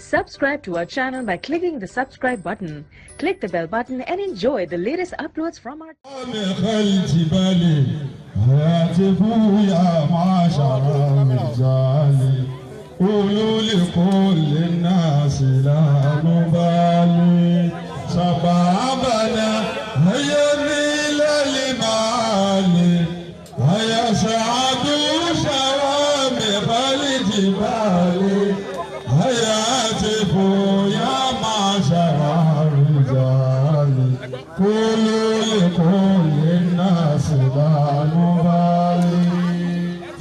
Subscribe to our channel by clicking the subscribe button. Click the bell button and enjoy the latest uploads from our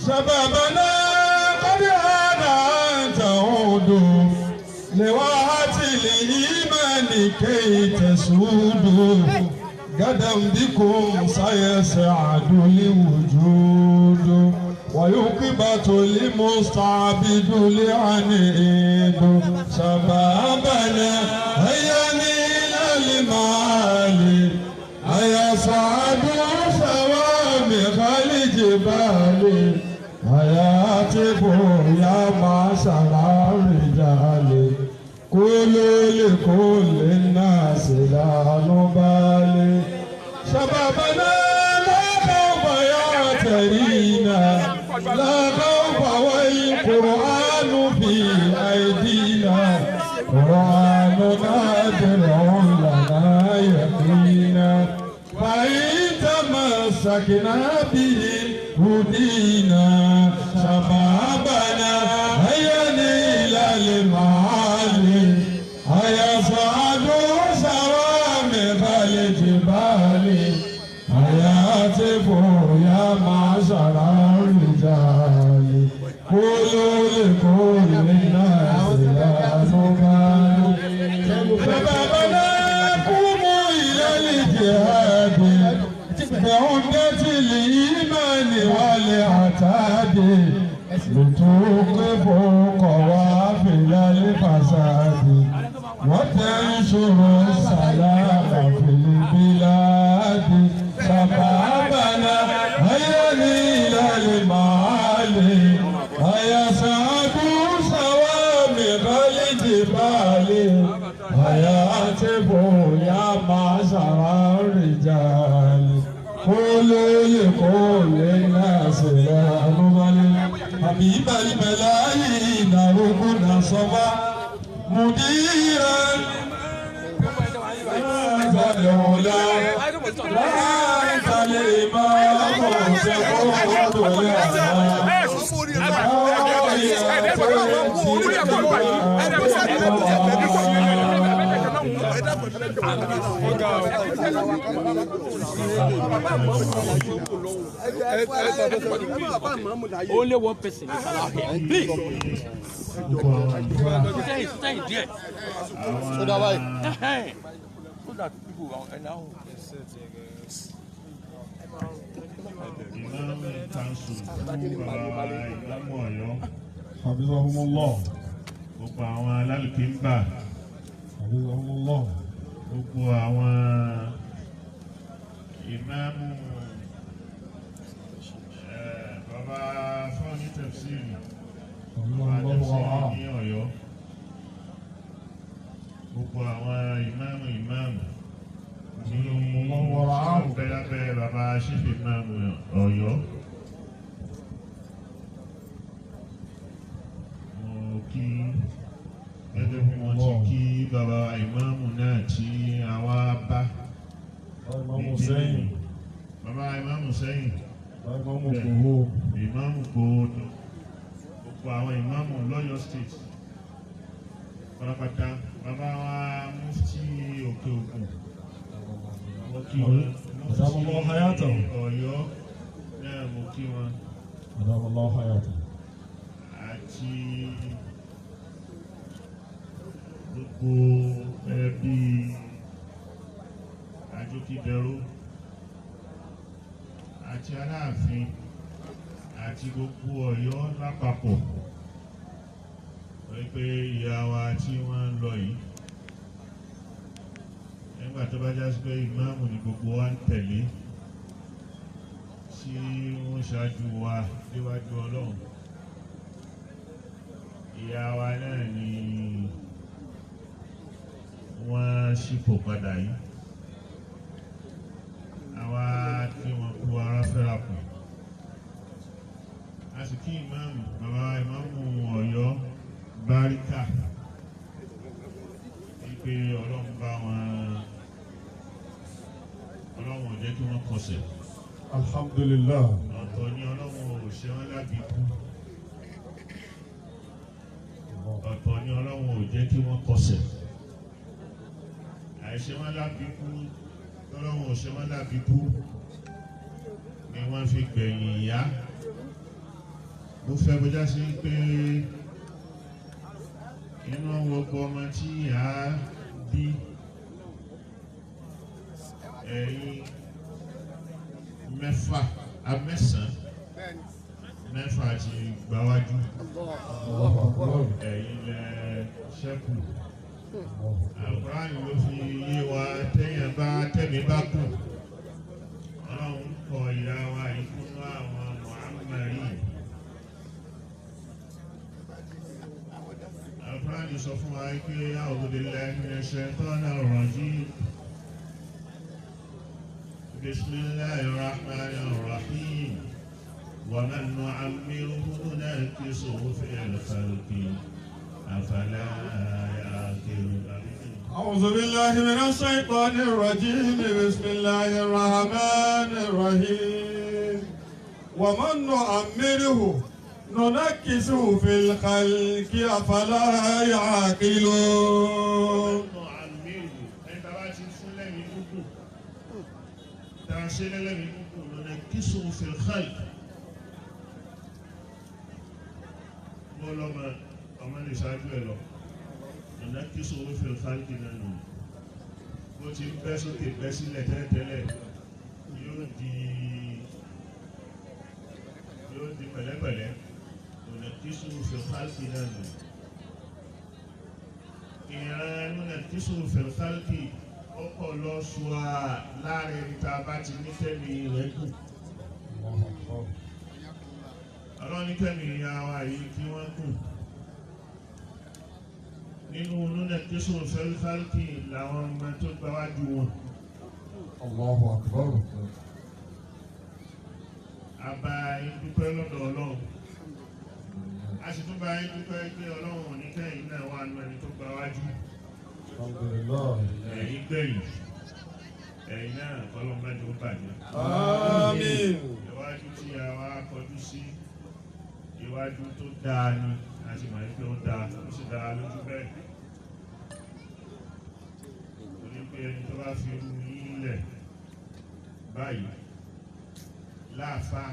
شبابنا قد هذا أن تعودوا لواحة الإيمان كي تسودوا قدم بكم سيسعد الوجود ويقبط المستعبد لعنيد شبابنا هيا نيل المعالي هيا صعدوا شوامخ الجبال هيا هاتفوا يا معشر الرجال قولوا لكل الناس لا نبالي شبابنا لا خوف يعترينا لا خوف والقرآن في أيدينا قرآننا درع لنا يقينا فإن تمسكنا به هدينا شبابنا هيا نيل المعالي هيا صعدوا شوامخ الجبال هيا هاتفوا يا معشر الرجال قولوا لكل الناس لا نبالي شبابنا قوموا إلى الجهاد بعمدة الإيمان والعتاد لتوقفوا قوافل الفساد وتنشروا السلام في البلاد شبابنا هيا نيل المعالي هيا سعدوا شوامخ الجبال هيا هاتفوا يا معشر الرجال قولوا لكل الناس لا نبالي حبيب الملايين ركن صفا مديرا العلا وانت الامام سقوط Only one person is allowed here. Please. Stay there. So that people are now. Habibullah. Gbogbo àwọn alálùkímbà. Habibullah. Gbogbo àwọn ìmáàmù bàbá fọ́ọ̀nì tẹ̀síìrì bàbá tẹ̀síìrì ní Ọ̀yọ́. Gbogbo àwọn ìmáàmù ní bẹ́ẹ̀ bàbá ṣífì ìmáàmù Ọ̀yọ́. Kí gẹ́gẹ́ bí wọ́n ti kí bàbá ìmáàmù náà tí àwa bá bàbá ìmáàmù sẹ́yìn ìmáàmù gbòòdò gbogbo àwọn ìmáàmù lọ́yọ̀ state pátápátá bàbá wa mufti òkè òkun mo kí wọn mufti Ọ̀yọ́ náà mo kí wọn àti gbogbo ẹbí Àjòkìdẹrú àti Aláàfin àti gbogbo Ọ̀yọ́ lápapọ̀ pé ìyá wa tí wọ́n ń lọ yìí nígbà tó bá jásí pé ìmáàmù ni gbogbo wa ń tẹ̀lé tí wọ́n ṣáájú wa níwájú Ọlọ́run ìyá wa náà ni wọ́n ṣípò padà yìí àwa kí wọ́n kú ara fẹ́ra kù a sì kí ìmáàmù bàbá ìmáàmù Ọ̀yọ́ Báríkà wípé Ọlọ́run bá wọn Ọlọ́run ò jẹ́ kí wọ́n kọsẹ̀. Alhamdulillah. Ọ̀tọ̀ ni Ọlọ́run ò ṣe wọ́n lábí kú. Ọ̀tọ̀ ni Ọlọ́run ò jẹ́ kí wọ́n kọsẹ̀. Àìṣe wọ́n lábí kú, Ọlọ́run ò ṣe wọ́n lábí kú ni wọ́n fi gbẹ̀yìn ìyá. Mo fẹ́ bójá sí pé inú gbogbo ọmọ tí ìyá bí ẹ̀yin mẹ́fà mẹ́fà ti gbáwájú ẹ̀yin lẹ ṣẹ́kù Al-Qur'an ló fi yé wa tẹ́yìn bá tẹ́mi bá kù Ọlọ́run kọ ìyá wa ìkúnú àwọn Muhammadi Al-Qur'an sọ fún wa pé a'udhu billahi minash shaitanir rajim. بسم الله الرحمن الرحيم ومن نعمره ننكسه في الخلق أفلا يعقلون. أعوذ بالله من الشيطان الرجيم بسم الله الرحمن الرحيم ومن نعمره ننكسه في الخلق أفلا يعقلون. ننكسه في الخلق ولما أمان يساعدوا له ننكسه في الخلق نانو وتي بسو تبسي لتلتلة يودي بلا ننكسه في الخلق نانو ننكسه في الخلق ọkọ̀ lọ ṣùwà láàrin níta bá ti ní tẹ́mi rẹ̀ kù. Ọlọ́run ní tẹ́mi ìyá wa yìí kí wọ́n kù. Nínú nunakkisu fil khalqi làwọn ọmọ tó gbáwájú wọn. Allahu Akbar. A bá yín dúpẹ́ lọ́dọ̀ Ọlọ́run. A sì tún bá yín dúpẹ́ pé Ọlọ́run ò ní kẹ́yìn náà wà nínú ẹni tó gbáwájú. Ẹ̀yin gbẹ̀yìn ẹ̀yin náà kọ́lọ́mọdé ó bàjẹ́. Àmín. Iwájú tí a wá kọjú sí iwájú tó dáa ni a sì máa ń pé ó dáa ó sì dáa lójú bẹ́ẹ̀. Torí pé ẹni tó bá fi irú yín lẹ̀ báyìí láàfáà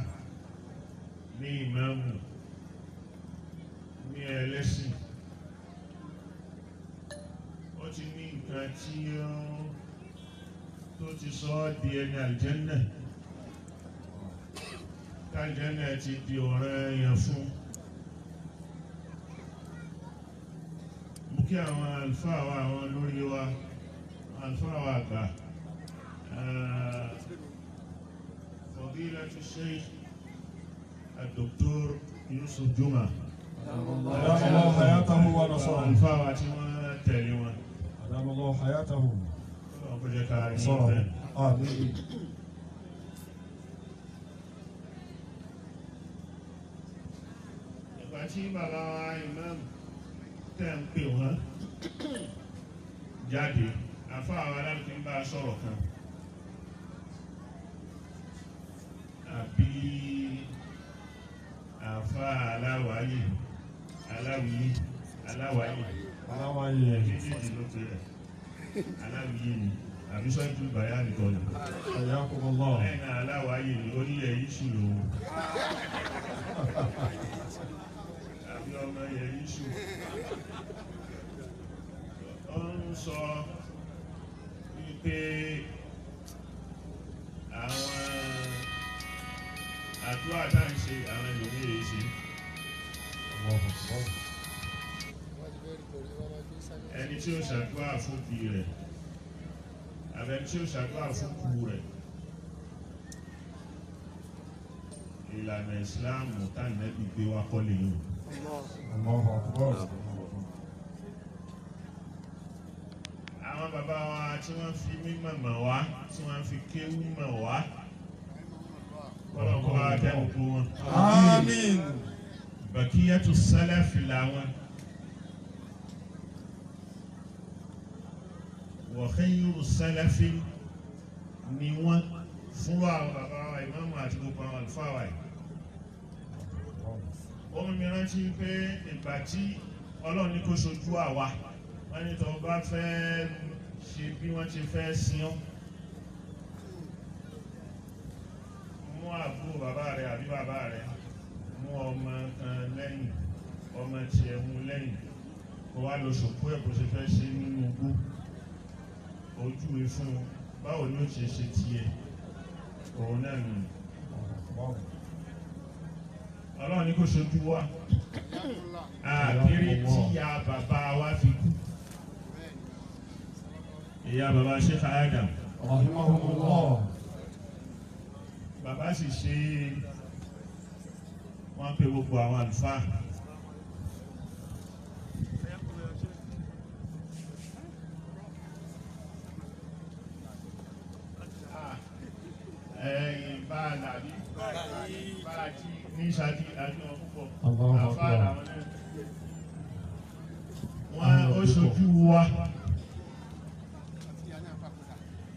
ní ìmáàmù ní ẹlẹ́sìn. Ó ti ní nǹkan tí tó ti sọ ọ́ di ẹni àlùjánnà àlùjánnà ti di ọ̀ranyàn fún. Mú kí àwọn àlùfáà wa àwọn lórí wa àlùfáà wa àgbà Fadilatu Sheikh Dr. Yusuf Juma Allah hayatahu wa nasara. àlùfáà wa tí wọ́n tẹ̀lé wọn. أدام الله حياته. آمين. Ìgbà tí bàbá wa imam tẹ̀ ń pè wọ́n jáde, àfáà wa láti ń bá a sọ̀rọ̀ kan. Àbí àfáà aláwáyé aláwáyé méjèèjì ló pe rẹ̀ aláwíyé ni àbí sọ́jú bàyá nìkan ni Ayakumullah. lẹ́yìn náà aláwáyé ni orílẹ̀ yíṣù lòun àbí ọmọ yẹ yíṣù ó ń sọ wípé àwọn àdúrà tá à ń ṣe àwọn ìlòmíye ṣe. Ẹni tí ó ṣàdúrà fún bí rẹ̀ àbẹ̀ni tí ó ṣàdúrà fún kú rẹ̀ ìlànà ìsìláàmù tánàbí gbé wá kọ́lé yìí. Àwọn tí wọ́n fi mímọ̀ mọ̀ wá tí wọ́n fi kéwú mọ̀ wá kọ́lọ́kọ́ adẹ́kùn wọn. Àmín. Bàkíyàtù sálàfì làwọn. Wa khayru sálàfì ni wọ́n fún àwọn bàbá wa ìmáàmù àti gbogbo àwọn àlùfáà wa yìí. Ohun mi rántí pé ìgbà tí Ọlọ́run ní kó ṣojú àwa wọ́n ní tó bá fẹ́ ṣe bí wọ́n ti fẹ́ sin ọ́ mú àbúrò bàbá rẹ̀ àbí bàbá rẹ̀ mú ọmọ kan lẹ́yìn ọmọ tiẹ̀ mú lẹ́yìn kó wá lọ ṣòkú ẹ̀ bó ṣe fẹ́ ṣe nínú igbó ojúwe fún un báwo ni ó ṣe ṣe tiẹ̀ òun náà nù. Ọlọ́run ní kó ṣojú wa àkéré tí ìyá bàbá wa fi kú. Ìyá bàbá Sheikh Adam bàbá sì ṣe wọ́n pe gbogbo àwọn àlùfáà bá a nàbí bá a jí ní ìṣáájú àjọ púpọ̀ àfáà làwọn náà wọ́n ó ṣojú wa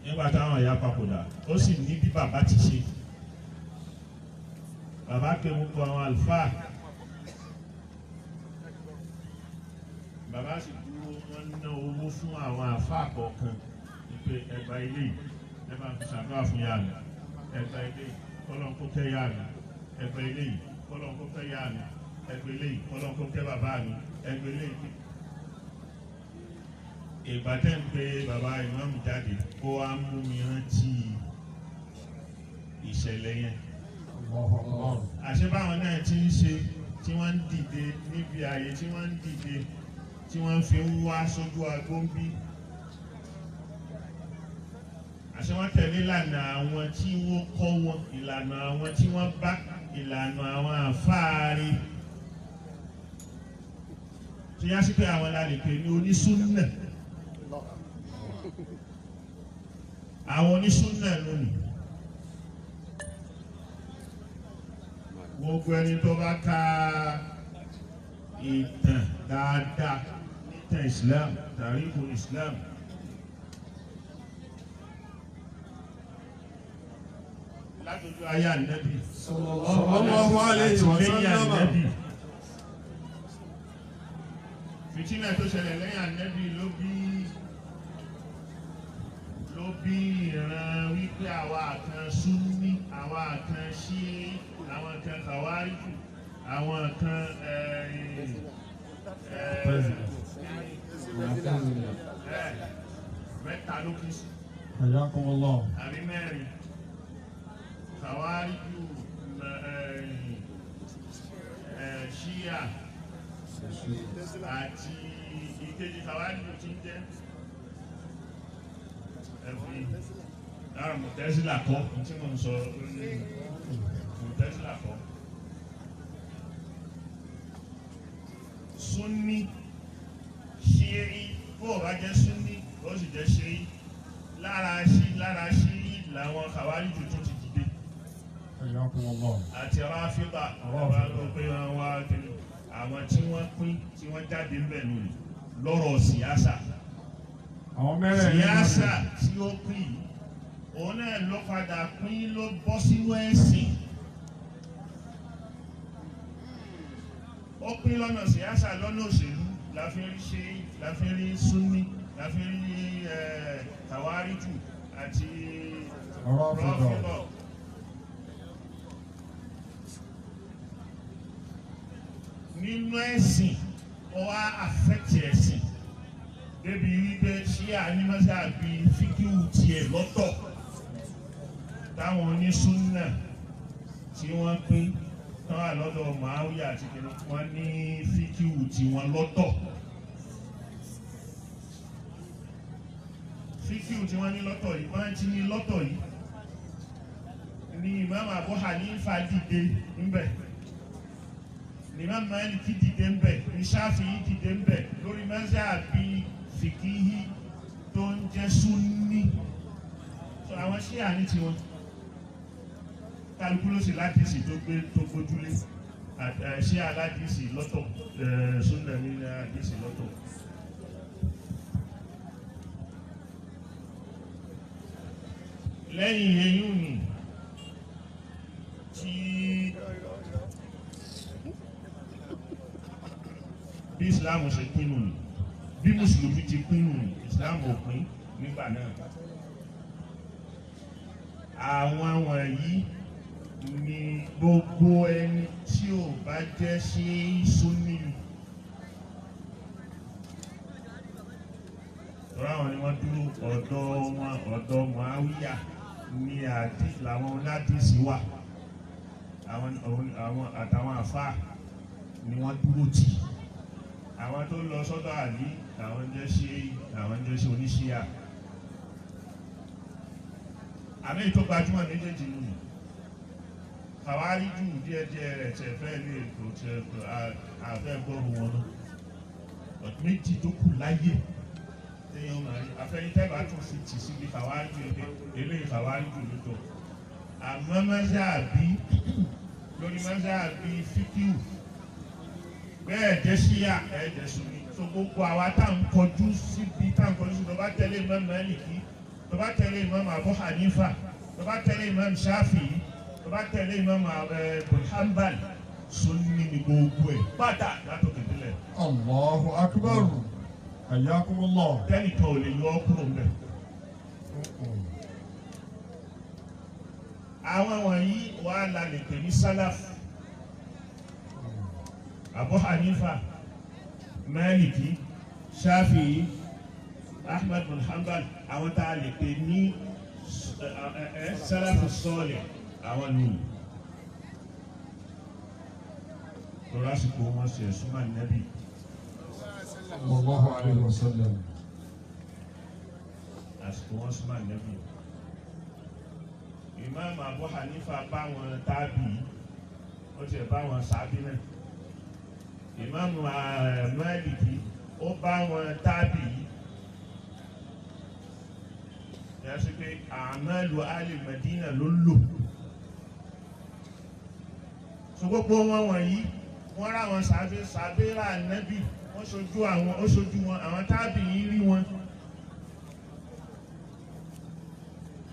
nígbà táwọn ìyá papòdà ó sì ní bí bàbá ti ṣe bàbá pé gbogbo àwọn àlùfáà bàbá sì dúró wọ́n ná owó fún àwọn àfáà kọ̀ọ̀kan wípé ẹgbà ilé ẹ máa fi ṣàdúrà fún yá mi ẹgbà ilé kọ́lọ́n kó kẹ́ yá mi ẹgbà ilé kọ́lọ́n kó kẹ́ yá mi ẹgbà ilé kọ́lọ́n kó kẹ́ bàbá mi ẹgbà ilé. Ìgbà tẹ́ ń pe bàbá ìmáàmù jáde kó wá mú mi rántí ìṣẹ̀lẹ̀ yẹn. Àṣẹ báwọn náà ti ń ṣe tí wọ́n ń dìde níbi ààyè tí wọ́n ń dìde tí wọ́n fi ń wá sójú agbóńbí. Àṣẹ wọ́n tẹ̀lé ìlànà àwọn tí wọ́n kọ́ wọn, ìlànà àwọn tí wọ́n bá, ìlànà àwọn àfáàrí. Tó yá sí pé àwọn la lè pè ní onísúnnà. Àwọn onísúnnà lónìí. Gbogbo ẹni tó bá ka ìtàn dáadáa nítan Islam, tàríkù Islam. Látọjú ayé Ànábì. Sallallahu alayhi wa sallam. Fìtínà tó ṣẹlẹ̀ lẹ́yìn Ànábì ló bí ìran wípé àwa kan Súnní, àwa kan Ṣíí, àwọn kan Kàwáríjù, àwọn kan mẹ́ta ló kí sí. Àbí mẹ́rin. Kàwáríjù, Ṣíà àti ìkejì Kàwáríjù tí ń jẹ́ lára Mùtẹ́sílà kọ́ tí mo ń sọ lórí Mùtẹ́sílà kọ́. Súnní, Ṣíí, bó o bá jẹ́ Súnní ó sì jẹ́ Ṣíí, lára Ṣíí làwọn Kàwáríjù tó ti dìde. Àti Ráfídà ọba tó pé wọn wá kiri àwọn tí wọ́n pín tí wọ́n jáde ń bẹ̀ lónìí lọ́rọ̀ síyásà. Síyásà tí ó pín yìí òun náà ló padà pín ló bọ́ sínú ẹ̀sìn. Ó pín lọ́nà síyásà lọ́nà òṣèlú láfi rí Ṣíí, láfi rí Súnní, láfi rí Kàwáríjù àti Ráfídà. Nínú ẹ̀sìn ó wá affect ẹ̀sìn débi wípé Ṣíà ní mọ́sáàbí fíkíwù tiẹ̀ lọ́tọ̀ táwọn onísúnnà tí wọ́n pín tán wà lọ́dọ̀ Màáwíyà àti kìnnìún wọn ní fíkíwù tiwọn lọ́tọ̀. Fíkíwù tí wọ́n ní lọ́tọ̀ yìí wọ́n ti ní lọ́tọ̀ yìí ní Imam Abu Hanifa dìde ńbẹ̀. Imam Maliki dìde ńbẹ̀, ní Shafi'i dìde ńbẹ̀ lórí mazhabi fikihi tó ń jẹ́ Sunni so àwọn Shia ní tiwọn kálukú ló sì ládìsí tó gbójúlé Shia aládìsí lọ́tọ̀ Sunni ní aládìsí lọ́tọ̀. lẹ́yìn eyín ni tí bí Islam ṣe pinnu ni bí Mùsùlùmí ti pinnu ni Islam ò pín nígbà náà. Àwọn wọ̀nyí ni gbogbo ẹni tí ò bá jẹ́ sí Sunni tọ́ra wọn ni wọ́n dúró ọ̀dọ̀ Muawiya ní làwọn aládìsí wà àwọn àtàwọn àfáà ni wọ́n dúró tì àwọn tó lọ sọ́dọ̀ Àlí àwọn jẹ́ sí oníṣíà àmì tó gbajúmọ̀ méjèèjì nù kàwárí jù díẹ̀díẹ̀ rẹ̀ tẹ̀ fẹ́ lè tó tẹ̀ àfẹ́ gbọ́rù wọn náà méjì tó kù láyé èèyàn máa rí afẹ́yìntẹ́ bá tún fi tì síbi kàwárí jù eléyìí kàwárí jù lótọ́ àmọ́ mọ́sáàbí lórí mọ́sáàbí fíkíù bẹ́ẹ̀ jẹ́ Ṣíà ẹ̀ẹ́dẹ̀ Sunni so gbogbo àwa tá à ń kọjú síbi tá à ń kọjú síbi tó bá tẹ̀lé Imam Málíkì tó bá tẹ̀lé Imam Abu Hanifa tó bá tẹ̀lé Imam Shafi'i tó bá tẹ̀lé Imam Hanbal Sunni ni gbogbo ẹ̀ pátá látòkè délẹ̀. Allahu akbar. Hayyakumullah. Tẹ́nìkan ò lè yọ ọ́ kúrò ń bẹ̀. Àwọn wọ̀nyí wàá la lè pè ní Salaf. Abu Hanifa, Maliki, Shafi'i, Ahmad bin Hanbal, àwọn tá a lè pè ní Salafu Salih àwọn nù. Lọ́la sì kó wọn ṣe ẹ̀sùnmá Nábì. Sallallahu alayhi wa sallam. Àsìkò wọn súnmọ́ Nábì. Imam Abu Hanifa bá wọn tábì, ó ti bá wọn sábì náà. Imam Maliki ó bá wọn tábì yàtọ̀ pé àmàlù alì Madina ló lò. So gbogbo wọn wọ̀nyí wọ́n rà wọn sàbẹ́rà Nábì wọ́n ṣojú wọn àwọn tábì yìí rí wọn.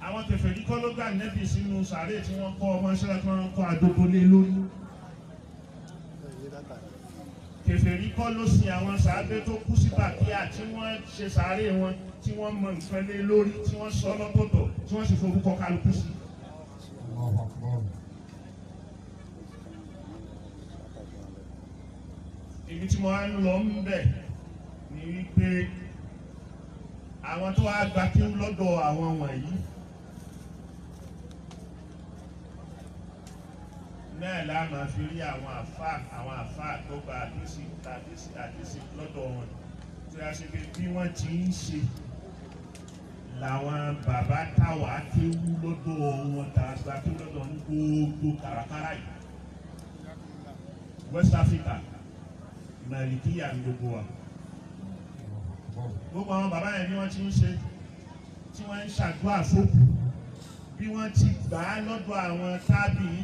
Àwọn kèfèrí kọ́ ló gbà Nábì sínú sàárè tí wọ́n kọ́ ọmọ ṣẹlẹ̀ tí wọ́n kọ́ àdógó lé lórí. Kèfèrí kọ́ ló sin àwọn sàábé tó kú sí Bàkíyà tí wọ́n ṣe sàárè wọn tí wọ́n mọ nǹkan lé lórí tí wọ́n sọ lọ́tọ̀ọ̀tọ̀ tí wọ́n sì forúkọ kálukú sí. Ibi tí mo wá ń lọ ń bẹ̀ ni wípé àwọn tó wá gba kí ń lọ́dọ̀ àwọn wọ̀nyí náà la máa fi rí àwọn àfáà tó gba àdísì lọ́dọ̀ wọn tí a ṣe pé bí wọ́n ti ń ṣe làwọn bàbá táwa kéwú lọ́dọ̀ wọn tààgbà kéwú lọ́dọ̀ ní gbogbo kàràkàrà yìí West Africa Màlìkíyà ní gbogbo wa gbogbo àwọn bàbá yẹn bí wọ́n ti ń ṣe tí wọ́n ń ṣàdúrà fókù bí wọ́n ti gbà á lọ́dọ̀ àwọn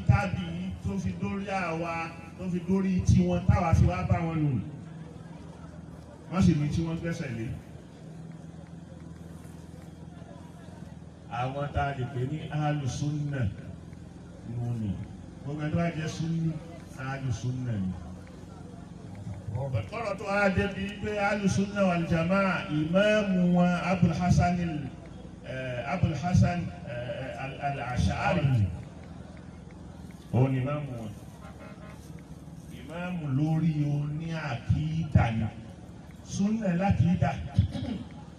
tábìí tó fi dórí àwa tó fi dórí tiwọn táwa fi wá bá wọn nù wọ́n sì ní tí wọ́n gbẹ́sẹ̀ lé. Àwọn tá a lè pè ní Ahlus-Sunnah nù ní gbogbo ẹni tó bá jẹ́ Sunni Ahlus-Sunnah ni. Ọ̀rọ̀ tó wá débi pé Ahlus-Sunnah wal Jamā'ah ìmáàmù wọn Abul Hasan al-Ash'ari òun ni ìmáàmù wọn. Ìmáàmù lórí oní àkídà ni. Sunnah lákìídà,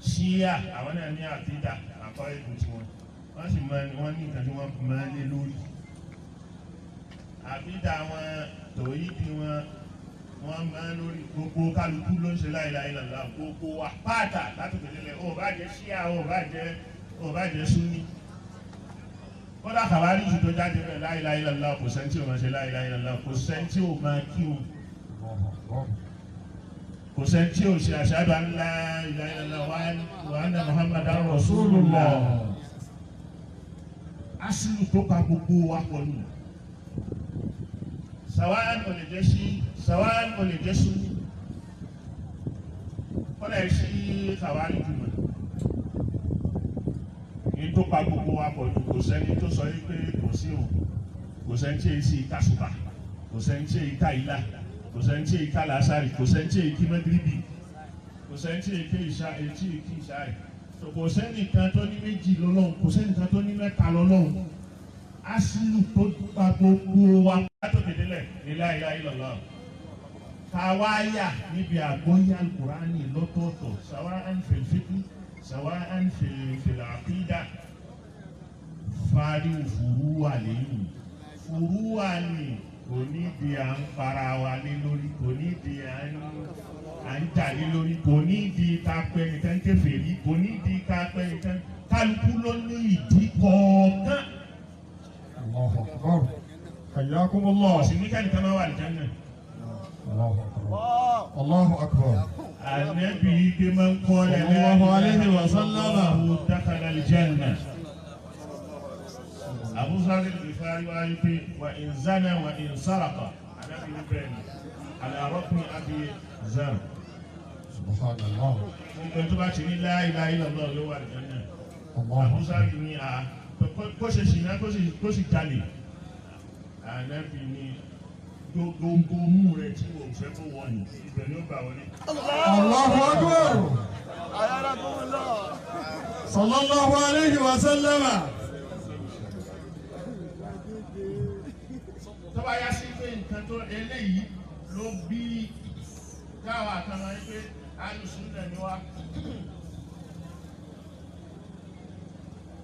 Shia àwọn náà ní àkídà àkọ́ ìlú tiwọn. Wọ́n sì wọ́n ní nǹkan tí wọ́n máa lé lórí. Àkídà wọn tòyídì wọ́n máa lórí gbogbo kálukú ló ń ṣe la ilaha illallah gbogbo wa pátá látòkè délẹ̀ ó bá jẹ́ Shia ó bá jẹ́ Sunni. Kódà kàwárí jù tó jáde bẹ́ẹ̀ la ilaha illallah kò sẹ́ńtì ò máa ṣe la ilaha illallah kò sẹ́ńtì ò máa kí o. kò sẹ́ni tí ò ṣe ashhadu an la ilaha illallah wa anna Muhammadan Rasulullah. Asìlù tó pa gbogbo wa pọ̀ nù. Sàwáàn ò lè jẹ́ sí, sàwáàn ò lè jẹ́ Sunni. Kọ́lá ẹ̀ sí sàwáàn jùmọ̀. Ní tó pa gbogbo wa pọ̀ nù, kò sẹ́ni tó sọ yí pé kò sí o. Kò sẹ́ni tí èyí sí kásùbà, kò sẹ́ni tí èyí ká ìlà, kò sẹ́ni tí èyí ká làásàrì, kò sẹ́ni tí èyí kí mẹ́gíríbì, kò sẹ́ni tí èyí kí ìṣáì. Kò sẹ́ni kan tó ní méjì lọ́lọ́run, kò sẹ́ni kan tó ní mẹ́ta lọ́lọ́run. Asìlù tó pa gbogbo wa látòkèdélẹ̀ ní la ilaha illallah. Káwáyà níbi àgbọ́yé Al-Qur'ani lọ́tọ̀ọ̀tọ̀, sawa'an fil fiqh, sawa'an fil aqida. Fárí fùrúwà lẹ́yìn. Fùrúwà ni kò ní di à ń para wa lé lórí, kò ní di à ń jà lé lórí, kò ní di ká pẹ́ nìkan kèfèrí, kò ní di ká pẹ́ nìkan. Kálukú ló ní ìdí kọ̀ọ̀kan. Allahu Akbar. Hayyakumullah. Ọ̀sìn ní kẹ́nìkan máa wà lìjẹ́ náà. Allahu Akbar. Allahu Akbar. Ànábì ike máa ń kọ́ ẹ̀ Sallallahu alayhi wa sallam. dakhala al-janna. Abu Zar al-Ghifari wa yí pé wa in zana wa in saraqa. Ànábì ń bẹ̀rẹ̀ ni. Ala rukni Abi Zar. Subhanallah. Gbogbo tó bá ti ní la ilaha illallah ló wà lìjẹ́ náà. Allahu Abu Zar ní kó ṣe ṣìnà kó sì jalè. Ànábì ní gbogbo mú rẹ̀ tí wọ́n fẹ́ kó wọ́n ní ibẹ̀ ni ó gbà wọlé. Allahu Akbar. Sallallahu alayhi wa sallam. Tó bá yá sí pé nǹkan tó eléyìí ló bí káwa kan máa ń pé alùsùnà ni wá.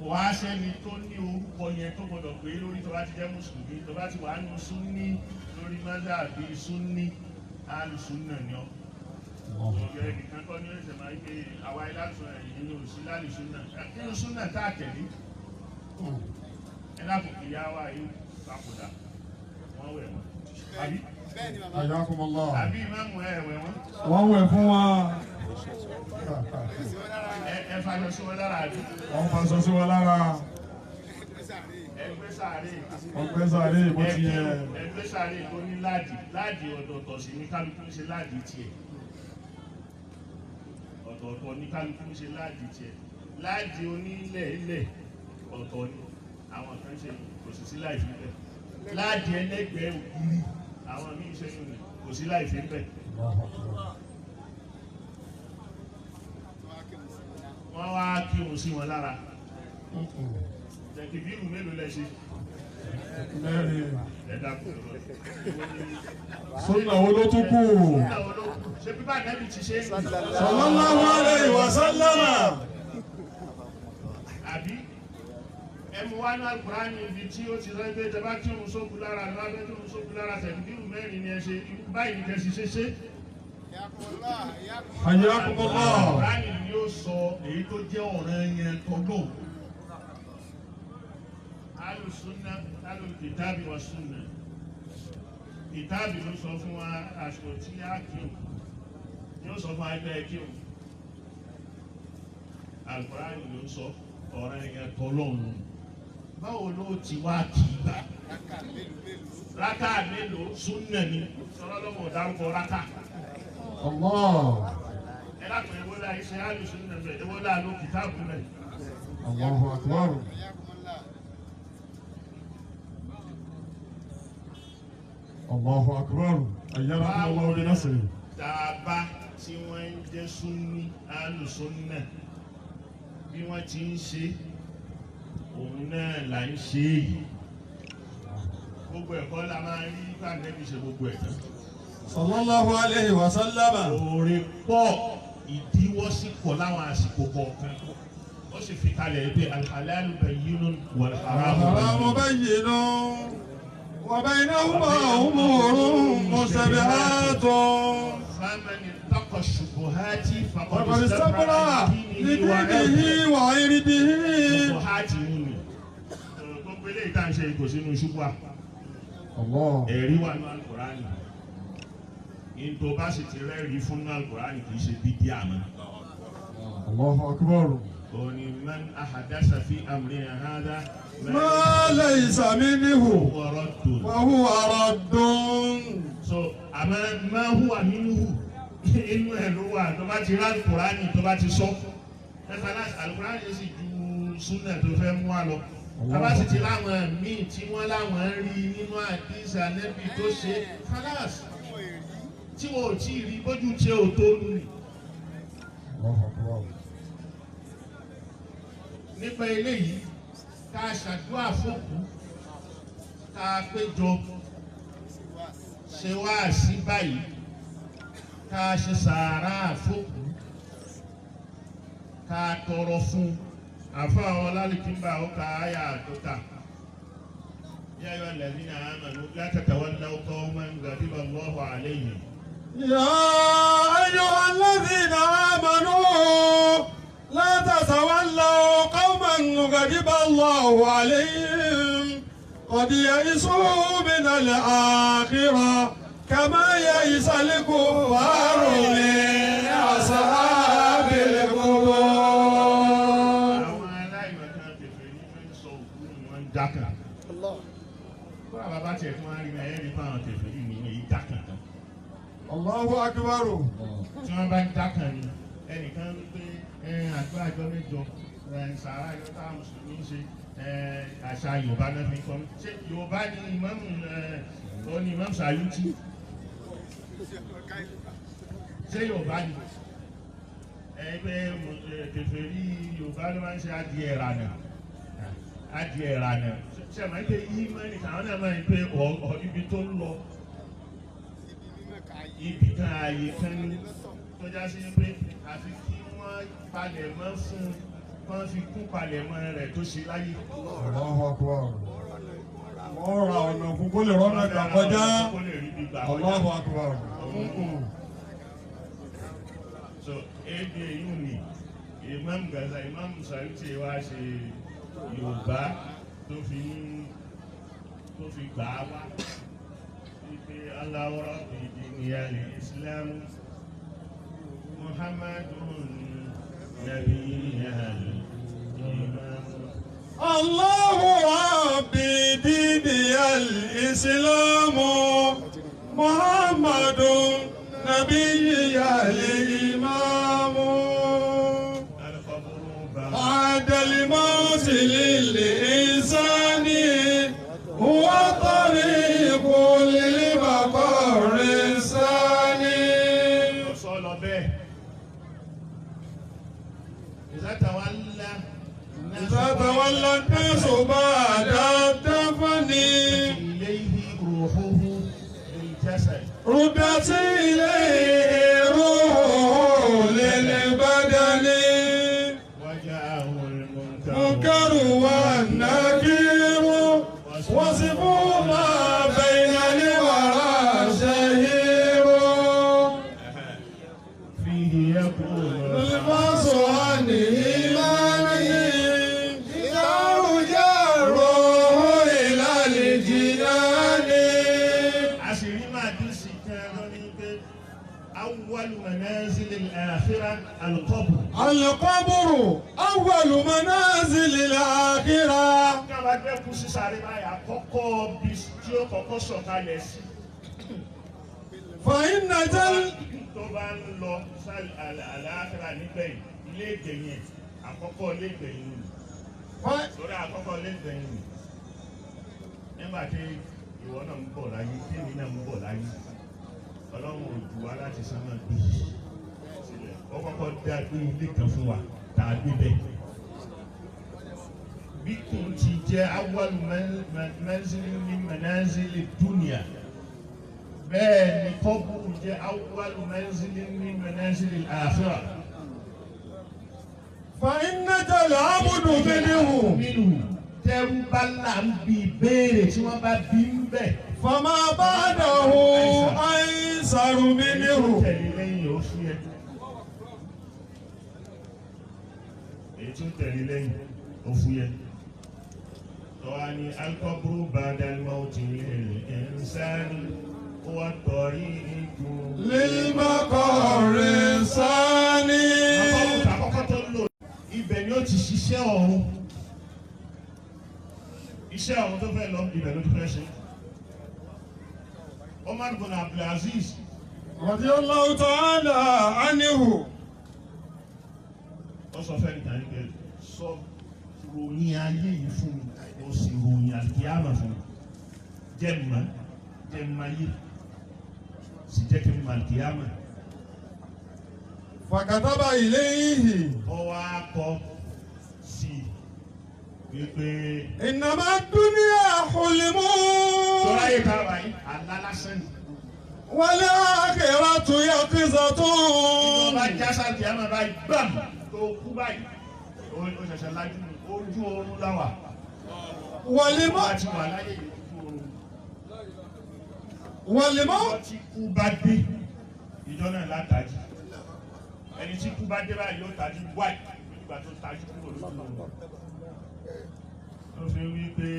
Wàá sẹ́ni tó ní orúkọ yẹn tó gbọdọ̀ pé lórí tó bá ti jẹ́ mùsùlùmí, tó bá ti wà nù Sunni lórí mazhabi Sunni alùsùnà ni ọ́. Ọ̀gẹ̀rẹ̀ nìkan kọ́ ní ẹ̀sẹ̀ máa ń gbé àwa ìlàsùn ẹ̀yìn ní òsì lálùsùnà. Nínú Sunna tá a tẹ̀lé. Ẹ lákòókò ìyá wa yìí papòdà, wọ́n wẹ̀ wọ́n. Àbí? Hayyakumullah. Àbí ìmáàmù ẹ̀ wẹ̀ wọ́n. Wọ́n wẹ̀ fún wa. Ẹ fàyọ sí wọn lára àbí? Wọ́n faṣọ sí wa lára. Ẹgbẹ́ sáré. Wọ́n gbé sáré bó ti yẹ. Ẹgbẹ́ sáré tó ní láàdì ọ̀tọ̀ọ̀tọ̀ sí ní kálukú ń ṣe láàdì tiẹ̀. Ọ̀tọ̀ọ̀tọ̀ ní kálukú ń ṣe láàdì tiẹ̀. Láàdì onílẹ̀ ilẹ̀ ọ̀tọ̀ ni àwọn kan ṣe kò sì sí láìfi bẹ́ẹ̀. Láàdì ẹlẹ́gbẹ̀ẹ́ ògiri àwọn míì ṣe kò sí láìfi bẹ́ẹ̀. Wọ́n wá kírun sí wọn lára. Tẹ̀kìbírù mélòó lẹ ṣe? Mẹ́rin. Ẹ̀dá kò lọ. Sunna wo ló tún kù? Ṣé bíbá Ànábì ti ṣe é? Sallallahu alayhi wa sallam. Àbí ẹmu wá ní Al-Qur'ani ibi tí ó ti rẹ́ pé tẹ́bá kírun sókù lára ní wáá fẹ́ kírun sókù lára tẹ̀kìbírù mẹ́rin ni ẹ ṣe báyìí ní kẹ́sì ṣe. Hayyakumullah. Al-Qur'ani ni ó sọ èyí tó jẹ́ ọ̀ranyàn tọ́lọ́. Al-Sunna, Al-Kitabi wa Sunna. Kitabi ló sọ fún wa àsìkò tí a kírun. Yóò sọ fún ẹgbẹ́ kírun. Al-Qur'ani ló sọ ọ̀ranyàn tọ́lọ́ nù. Báwo ló ti wá kì í gbà? Rákà mélòó Sunna ni? Sọlá lọ́mọ dárúkọ rákà. Allah. Ẹ lápẹ̀ ewé la iṣẹ́ Al-Sunna bẹ̀, ewé la ló kìtàbù bẹ̀. Allahu Akbar. Allahu Akbar. Ayyadakumullah bi nasri. Tàbá tí wọ́n ń jẹ́ Sunni Al-Sunna bí wọ́n ti ń ṣe òun náà là ń ṣe yìí. Gbogbo ẹ̀kọ́ la máa ń rí bá Ànábì ṣe gbogbo ẹ̀ tán. Sallallahu alayhi wa sallam. Oore pọ̀, ìdíwọ́ sí pọ̀ láwọn àsìkò kọ̀ọ̀kan. Ó sì fi kalẹ̀ pé al-halalu bayyinun wal-haramu Haramu bayyinun wa baynahuma umurun mushtabihatun. فمن اتقى الشبهات فقد وقد استبرأ لدينه وعرضه. ṣubuhati nínú gbogbo eléyìí tá à ń ṣe kò sínú ṣubúà. Allah. Ẹ̀rí wà ní Al-Qur'ani. Into bá sì ti rẹ́rìí fún Al-Qur'an kì í ṣe bídíà mọ́. Allahu akbar. Oni man ahadasa fi amrina hadha Ma laysa minhu wa huwa raddun. So ama ma huwa minhu inú ẹ̀ ló wà tó bá ti rí Al-Qur'an tó bá ti sọ. Al-Qur'an yìí sì ju súnà tó fẹ́ mú wa lọ. Bàbá sì ti láwọn míì tí wọ́n láwọn rí nínú àdìsí Ànábì tó ṣe kálás tí wọn ò tí ì rí bójú tí ò tó lù. Nípa eléyìí ká ṣàdúrà fòkú ká péjọ ṣe wáàsí báyìí ká ṣe sàárà fòkú ká tọrọ fún àfa àwọn lálùkìmbà ó ka àyà àtúntà yá ayyuhal ladhina amanu la tatawallaw qawman ghadiba Allahu alayhim. يا أيها الذين آمنوا لا تتولوا قوما غضب الله عليهم قد يئسوا من الآخرة كما يئس الكفار من أصحاب القبور. Allahu akbar. Tí wọ́n bá ń dákàn ni ẹnìkan wípé àgbà àjọ mẹ́jọ sàrà àjọ táwọn mùsùlùmí ń ṣe àṣà Yorùbá náà fi kọ́ ṣé Yorùbá ni Imam Sayuti ṣé Yorùbá ni ẹgbẹ́ kèfèrí Yorùbá ló máa ń ṣe adìẹ ìrànà ṣe máa ń pè ìmánì káwọn náà máa ń pè ibi tó ń lọ ibi kan ààyè kan ní tọ́já sí pé àfi kí wọ́n palẹ̀ mọ́ fún wọ́n fi kún palẹ̀ mọ́ rẹ̀ tó ṣe láyé. Allahu akbar. Wọ́n ra ọ̀nà fún kó lè rọ́nà gbà kọjá. Allahu akbar. So èdè yìí ni Imam Gaza Imam Sayuti wá ṣe Yorùbá tó fi gbà á wá. الله ربي ديني الإسلام محمد نبي الإمام. الله ربي ديني الإسلام محمد نبي الإمام. بعد الموت للإنسان هو طريق للمقر الثاني. إذا تولى الناس بعد الدفن إليه روحه للجسد ردت إليه روحه للبدن وجاءه المنكر والنكير وصفوا ما بين الورى شهير فيه يقول الباس عن إيمانه إذا جره إلى الجنان. عشرين ما ديسي كانوا أول منازل الآخرة القبر. القبر أول منازل الآخرة. Kábà gbé kú sí sáré báyìí àkọ́kọ́ bí tí ó kọ́kọ́ sọ̀kalẹ̀ sí. فإن جل Tó bá ń lọ àlàáfíà nígbẹ̀yìn ilé ìgbẹ̀yìn àkọ́kọ́ ilé ìgbẹ̀yìn nù. Sórí àkọ́kọ́ ilé ìgbẹ̀yìn nù. Nígbà tí ìwọ náà ń bọ̀ láyé tèmi náà ń bọ̀ láyé Ọlọ́run ò jù wá láti sánmà bí sílẹ̀. Ó kọ́kọ́ dá gbé ilé kan fún wa tá a gbé bẹ́ẹ̀. Bí kò ti jẹ́ awwal manzili min manazili dunya bẹ́ẹ̀ ni kọ́bùrù jẹ́ awwal manzili min manazili al-akhirah. فإن جل عبد منه tẹ́rù bá là ń bi béèrè tí wọ́n bá bí ń bẹ̀. فما بعده أيسر منه. Tẹ̀lé lẹ́yìn ó fún yẹ. Èyí tí ó tẹ̀lé lẹ́yìn ó fún yẹ. Tọ́wá ni al-qabru ba'da al-mawti lil-insani وطريق للمقر الثاني. àkọ́kọ́ tó lò ibẹ̀ ni ó ti ṣiṣẹ́ ọ̀hún. Iṣẹ́ ọ̀hún tó fẹ́ lọ ibẹ̀ ló ti fẹ́ ṣe. Omar bin Abdulaziz radiyallahu ta'ala anhu. Ó sọ fẹ́ nìkan ní pé sọ ròyìn ayé yìí fún mi, ó sì ròyìn àlùkìyámà fún mi. Jẹ́ ayé, sì jẹ́ kí n mọ àlùkìyámà. فكتب إليه Ó wá kọ sí wípé إنما الدنيا حلم sọ́ra yìí ká wáyé àlá lásán ni. والآخرة يقظة. Ìjọba jásá àlùkìyámà báyìí gbàm tó kú báyìí. Ó ṣẹ̀ṣẹ̀ lájú ní ojú oorun láwà. والموت Láti wà láyé yìí ojú oorun. والموت Tí kú bá dé, ìjọ náà látàjì. Ẹni tí kú bá dé báyìí yóò tají wáì nígbà tó tají kúrò lójú oorun. Ó fi wí pé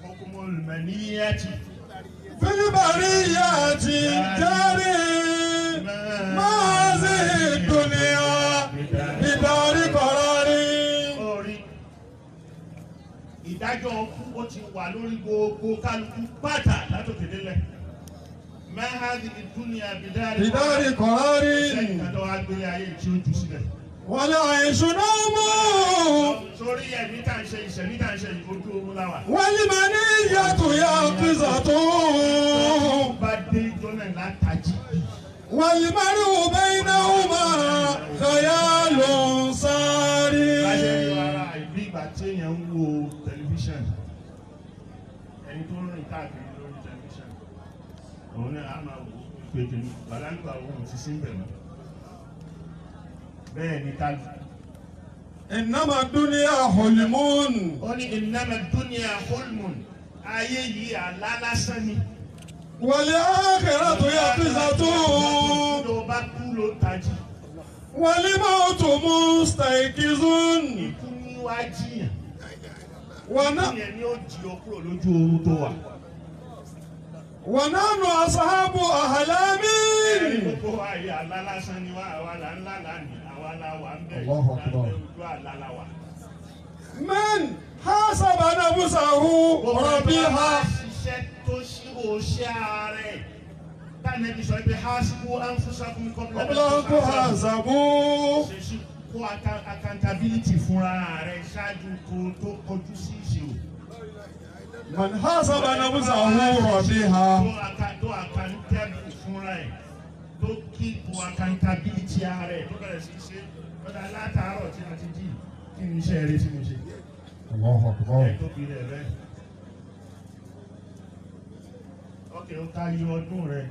hukumul maniyati في البرية جاري ما هذه الدنيا بدار قرار. orí ìdájọ́ ọkú ó ti wà lórí gbogbo kálukú pátá látòkè délẹ̀. Mahadi ìdúnìá بدار قرار sẹ́yìn tó wá gbé ayé tí ó jù sílẹ̀. والعيش نوم Sórí ẹ̀mí tá ń ṣe ìṣẹ̀mí tá ń ṣe ìfojú oorun láwà. والمنية يقظة Bá dé ìjọ náà látàjì. والمرء بينهما خيال ساري. Láyé ara ìbí ìgbà tí èèyàn ń wo tẹlifíṣàn. Ẹni tó ń rìn káàkiri lórí tẹlifíṣàn. Òun náà á máa wò ó pé kìíní. Bàlágbà òun ti sí ń bẹ̀ mọ́. Bẹ́ẹ̀ ni ká lù. إنما الدنيا حلم Ó ní innama dunya hulmun. Ayé yìí àlá lásán ni. والآخرة يقظة Tó bá kú ló tají. والموت مستيقظ. Ikú ní wá jiyàn. ون- Ìyẹn ni ó jí ọ kúrò lójú oorun tó wà. ونحن أصحاب أحلام. Gbogbo ayé àlá lásán ni wá, àwa là ń lálàá ní, àwa la wà ń bẹ̀. Allahu Akbar. Lábẹ́ ojú àlá la wà. من حاسب نفسه ربها. Ṣiṣẹ́ tó ṣírò ṣe ààrẹ. Tánẹ́bí sọ pé hasibu anfusakum qabla قبل أن تحاسبوا. Ṣe sí kó accountability fúnra rẹ̀ ṣáájú kó tó kọjú sí ìṣirò. من حاسب نفسه ربها. Tó accountable fúnra ẹ̀. Tó keep accountability rẹ̀ tó bẹ̀rẹ̀ sí ṣe. Lọ́dà látàárọ̀ tí a ti jí. Kí ni iṣẹ́ rẹ̀ tí mo ṣe? الله أكبر. Ẹ̀ tó fi rẹ̀ bẹ́ẹ̀. Ókè ó ká yọ ọdún rẹ̀.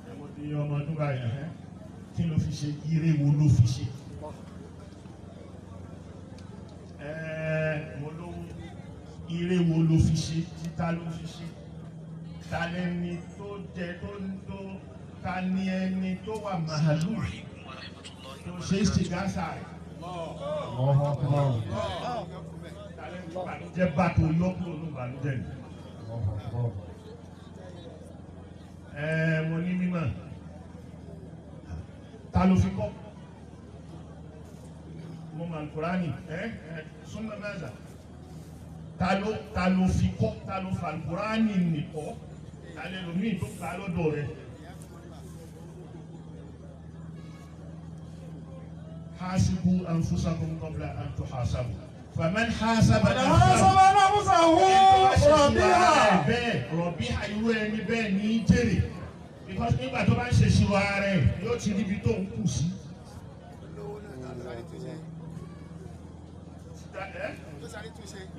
Ẹ mo ti yọ ọmọ ọdún báyìí. Kí ló fi ṣe? Ire wo ló fi ṣe? Mo lówó. Ire wo ló fi ṣe? Títa ló fi ṣe? Ta lẹni tó jẹ tó ta ni ẹni tó wà màálù tó ṣe é ṣe gáàsà rẹ̀? الله أكبر. Ta lẹni tó bànújẹ́ bá tó yọ́kúrò ní ìbànújẹ́ ni? الله أكبر. Mo ní mímọ̀. Ta ló fi kọ́? Mo mọ̀ Al-Qur'ani. Súnmọ́ mẹ́ta. Ta ló fi kọ́? Ta ló fa Al-Qur'ani nìkọ́? Ta lè lò ní tó gbà lọ́dọ̀ rẹ̀? Hasibu anfusakum qabla an tuhasabu. Faman hasaba من حاسب نفسه ربها. bẹ́ẹ̀ rọ̀bíhà irú ẹni bẹ́ẹ̀ ní í jèrè because nígbà tó bá ń ṣe ìṣirò ara ẹ̀ yóò ti ríbi tó ń kù sí.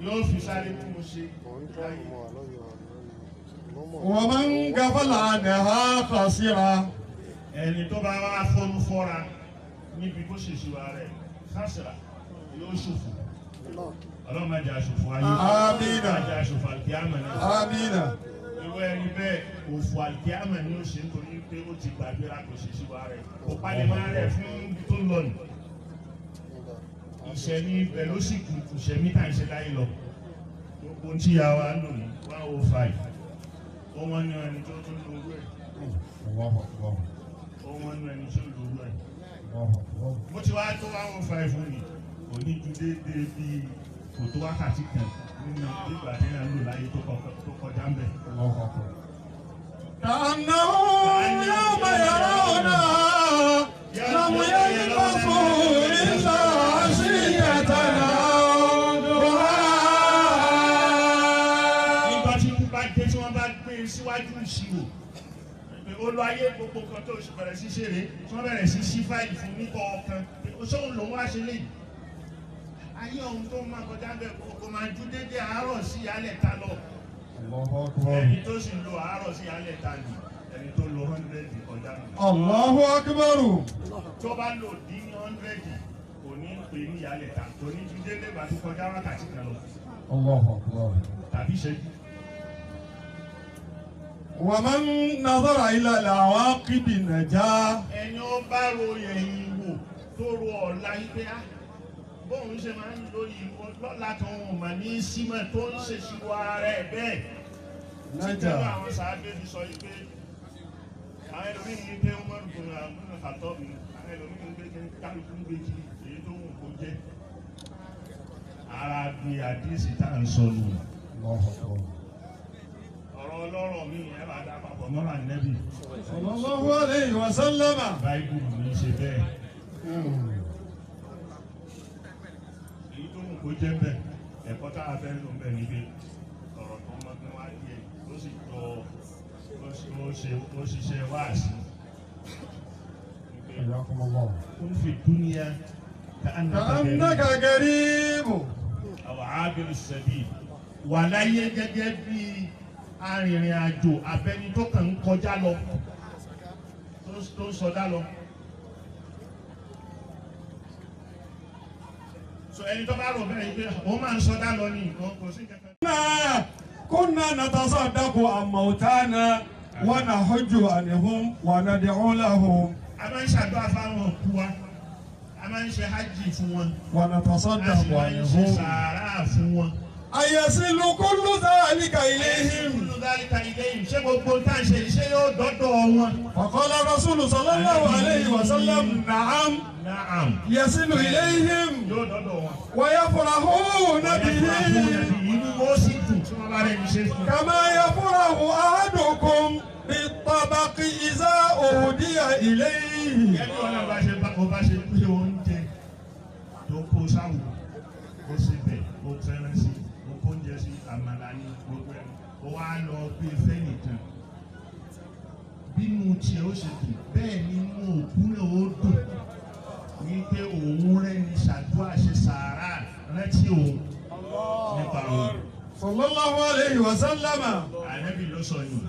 Yóò fi sáré tún un ṣe. ومن غفل عنها خسر. Ẹni tó bá wá fọ́nú fọ́ra níbi kó ṣe ìṣirò ara ẹ̀ kásìrà yóò ṣòfò. Ọlọ́run má jẹ́ aṣòfò ayé. Àmín. Má jẹ́ aṣòfò àlùkìyámà náà. آمين. Irú ẹni bẹ́ẹ̀ òfò àlùkìyámà ni ó ṣe nítorí pé ó ti gbàgbéra kò ṣe ìṣirò ara ẹ̀. Kò palẹ̀ máa rẹ̀ fún ibi tó ń lọ nù. ìṣẹ̀mí ibẹ̀ ló sì kù ìṣẹ̀mí tá à ń ṣe láyé lọ gbogbo tí a wá lò ní 105 ó wọ́n ní ẹni tó tún lórú ẹ̀ ó wọ́n ní ẹni tó lórú ẹ̀ mo ti wá tó 105 fún mi kò ní ju déédéé bí kò tó wákàtí kan nínú ìgbà tí a ń lò láyé tó kọjá ń bẹ̀. كأنهم يوم يرونها لم يلبثوا إلا عشية أو ضحاها. nígbà tí ikú bá dé tí wọ́n bá gbé síwájú ìṣirò olú ayé gbogbo kan tó bẹ̀rẹ̀ sí ṣeré tí wọ́n bẹ̀rẹ̀ sí ṣí fáìlì fún nípa ọkàn ṣóun lòun wá ṣe léyìí ayé ohun tó máa kọjá bẹ́ẹ̀ kò máa ju dédé àárọ̀ sí ìyálẹ̀ ta lọ ẹni tó sì lo àárọ̀ sí ìyálẹ̀ ta ni ẹni tó lo 100 kọjá nù. Allahu Akbar. tó bá lò dín ní 100 kò ní pè ní ìyálẹ̀ ta kò ní ju dédé ìgbà tó kọjá wákàtí kan lọ. Allahu Akbar. tàbí ṣẹ́jú. ومن نظر إلى العواقب نجا. ẹni ó bá ro ẹ̀yìn wò tó ro ọ̀la yìí pé bóun ṣe máa ń lo ìwọ lọ́la kan wọn mà ní símẹ̀ tó ń ṣèṣirò ara ẹ̀ bẹ́ẹ̀. Nájà. títí àwọn sàábé fi sọ yìí pé àwọn ẹlòmíín ní pé wọ́n rúkọ àwọn àtọ́ mi àwọn ẹlòmíín ní pé kálukú ń gbé kiri èyí tó wù kó jẹ́. ara bí àdísì tá à ń sọ nù. ọ̀rọ̀ ọlọ́rọ̀ mi ẹ̀ máa dá papọ̀ mọ́ra nẹ́bì. sallallahu alayhi wa sallam. báyìí mi ṣe bẹ́ẹ̀. èyí tó wù kó jẹ́ bẹ́ẹ̀ ẹ̀kọ́ tá a fẹ́ lò bẹ́ẹ̀ ni pé ọ̀rọ̀ tó mọ́gbọ́n wá díẹ̀ ó sì tọ́ ó ṣiṣẹ́ wáàsí. kún fi dúníà كأنك قريب. àwọn ábìrì sẹ́bí wà láyé gẹ́gẹ́ bí arìnrìn àjò abẹni tó kàn ń kọjá lọ tó ń sọdá lọ. so ẹni tó bá rò bẹ́ẹ̀ pé ó máa ń sọdá lọ ní nǹkan kò sí kankan. كنا نتصدق عن موتانا ونحج عنهم وندعو لهم. a máa ń ṣàdúrà fáwọn òkú wa a máa ń ṣe hajj fún wọn a ونتصدق sì máa ń ṣe عنهم. sàárà fún wọn. أيصل كل ذلك إليهم. ṣé gbogbo tá à ń ṣe ṣé yóò dọ́dọ̀ wọn. فقال الرسول صلى الله عليه وسلم نعم Naam. يصل إليهم yóò dọ́dọ̀ wọn. ويفرحون به inú ó sì dùn tí wọ́n bá rẹ̀ ní ṣe fún un. كما يفرح أحدكم بالطبق إذا أهدي إليه. ẹni wọn náà bá ṣe pé oúnjẹ tó kó sáwù ó sì bẹ̀ ó fẹ́ràn sí ó kó oúnjẹ sí àmàlà ní gbogbo ẹ̀ ó wá lọ gbé fẹ́nìkan bínú tiẹ̀ ó ṣe dùn bẹ́ẹ̀ ni inú òkú náà ó dùn ní pé òun rẹ̀ ní ṣàdúrà ṣe sàárà rántí òun nípa òun. صلى الله عليه وسلم. ànábì ló sọ yìí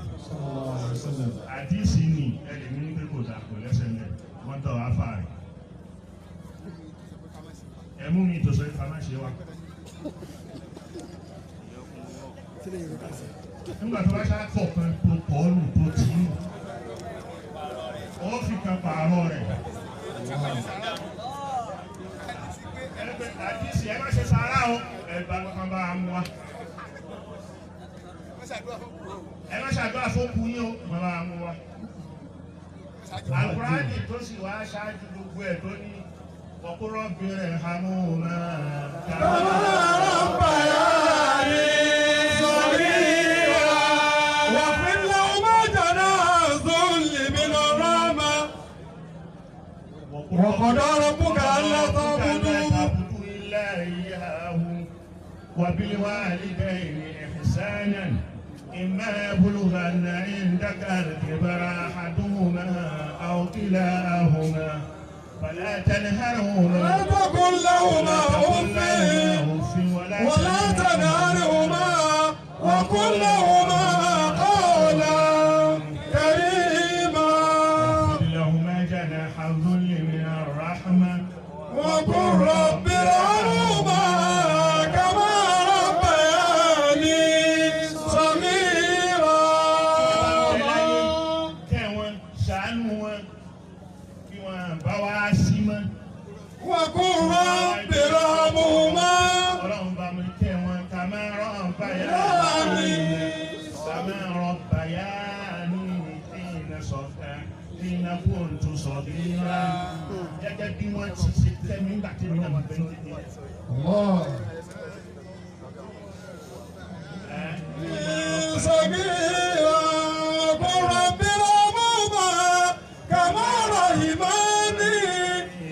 àdìsí ni ẹlẹ́mi ní pé kò dà kò lẹ́sẹ̀ lẹ̀ wọ́n tọ̀ wá fà rẹ̀ ẹ̀mú mi tó sọ ìfà má ṣe wá. nígbà tó bá ṣáà pọ̀ kan tó pọ̀ lù tó tì í ó fi kan pààrọ̀ rẹ̀. àdìsí ẹ má ṣe sàárà o ẹ bá kankan bá a mú wa. ẹ má ṣàdúrà fókun yín o bàbá mú wa. Al-Qur'ani tó sì wá ṣáájú gbogbo ẹ̀ tó ní ọkùnrin bìnrin hàmú náà. كما ربياني صغيرا واغفر لهما جناح الذل من الرحمة وقضى ربك ألا تعبدوا إلا إياه وبالوالدين إحسانا إما يبلغن عندك الكبر أحدهما أو كلاهما فلا تنهرهما لا تقل لهما أف ولا تنهرهما وقل لهما قولا كريما لهما جناح الذل من الرحمة وقل رب ارحمهما كما ربياني صغيرا. kẹwọn ṣàánú wọn kí wọn bá wá sí mọ́. وقل رب ارحمهما صغيرا gẹ́gẹ́ bí wọ́n ti ṣe tẹ́mi nígbà tí mi náà máa bẹ́ẹ̀ kékeré. صغيرا ورب ربما كما رحمني